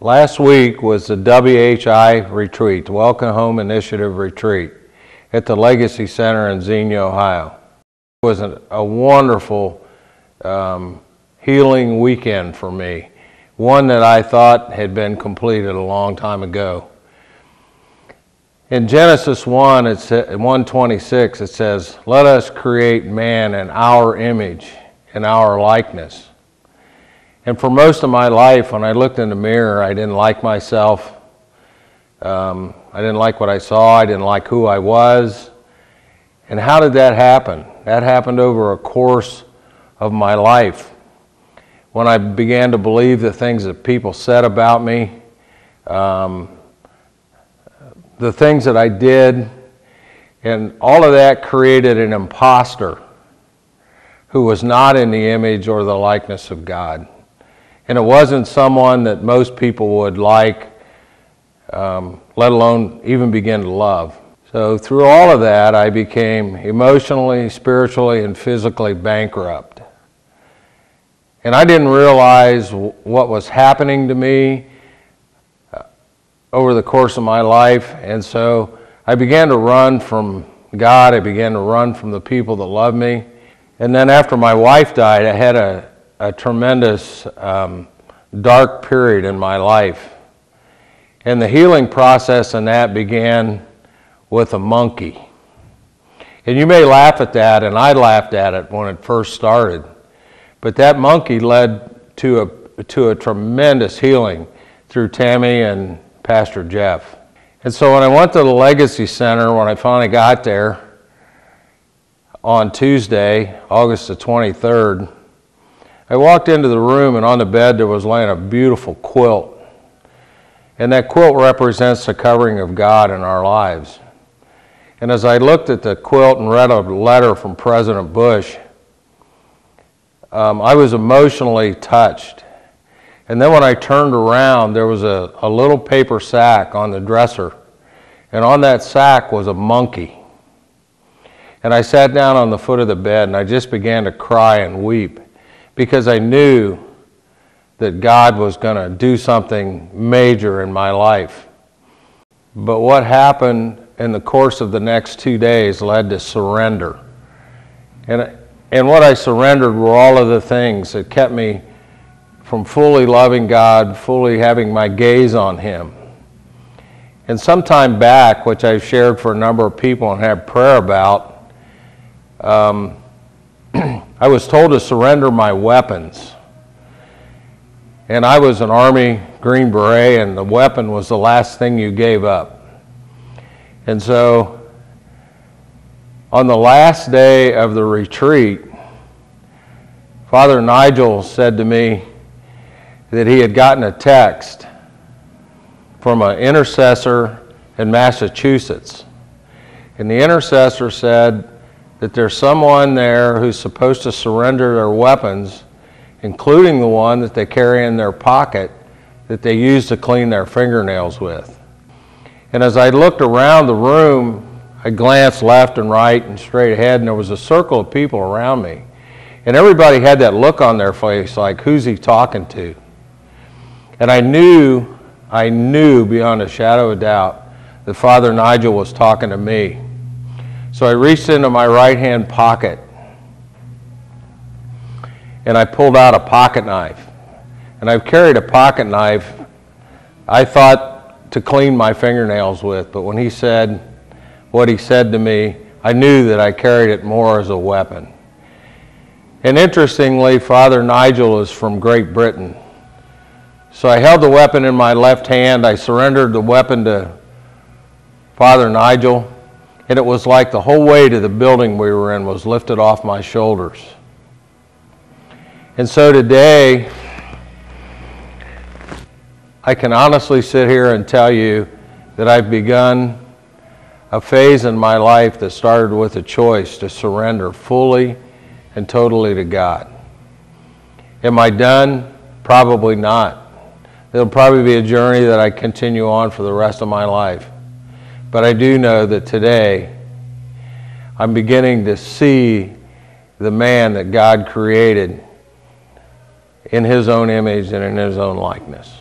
Last week was the WHI Retreat, Welcome Home Initiative Retreat, at the Legacy Center in Xenia, Ohio. It was a wonderful healing weekend for me, one that I thought had been completed a long time ago. In Genesis 1, it's 1:26, it says, "Let us create man in our image, in our likeness." And for most of my life, when I looked in the mirror, I didn't like myself. I didn't like what I saw. I didn't like who I was. And how did that happen? That happened over a course of my life. When I began to believe the things that people said about me, the things that I did, and all of that created an imposter who was not in the image or the likeness of God. And it wasn't someone that most people would like, let alone even begin to love. So through all of that, I became emotionally, spiritually, and physically bankrupt. And I didn't realize what was happening to me over the course of my life. And so I began to run from God. I began to run from the people that loved me. And then after my wife died, I had a tremendous dark period in my life. And the healing process in that began with a monkey. And you may laugh at that, and I laughed at it when it first started. But that monkey led to a tremendous healing through Tammy and Pastor Jeff. And so when I went to the Legacy Center, when I finally got there on Tuesday, August the 23rd, I walked into the room, and on the bed there was laying a beautiful quilt. And that quilt represents the covering of God in our lives. And as I looked at the quilt and read a letter from President Bush, I was emotionally touched. And then when I turned around, there was a little paper sack on the dresser. And on that sack was a monkey. And I sat down on the foot of the bed, and I just began to cry and weep, because I knew that God was going to do something major in my life. But what happened in the course of the next 2 days led to surrender. And what I surrendered were all of the things that kept me from fully loving God, fully having my gaze on Him. And sometime back, which I've shared for a number of people and had prayer about, I was told to surrender my weapons. And I was an Army Green Beret, and the weapon was the last thing you gave up. And so on the last day of the retreat, Father Nigel said to me that he had gotten a text from an intercessor in Massachusetts. And the intercessor said that there's someone there who's supposed to surrender their weapons, including the one that they carry in their pocket that they use to clean their fingernails with. And as I looked around the room, I glanced left and right and straight ahead, and there was a circle of people around me. And everybody had that look on their face like, who's he talking to? And I knew beyond a shadow of doubt that Father Nigel was talking to me. So I reached into my right-hand pocket, and I pulled out a pocket knife. And I've carried a pocket knife, I thought, to clean my fingernails with. But when he said what he said to me, I knew that I carried it more as a weapon. And interestingly, Father Nigel is from Great Britain. So I held the weapon in my left hand. I surrendered the weapon to Father Nigel. And it was like the whole weight of the building we were in was lifted off my shoulders. And so today, I can honestly sit here and tell you that I've begun a phase in my life that started with a choice to surrender fully and totally to God. Am I done? Probably not. It'll probably be a journey that I continue on for the rest of my life. But I do know that today I'm beginning to see the man that God created in His own image and in His own likeness.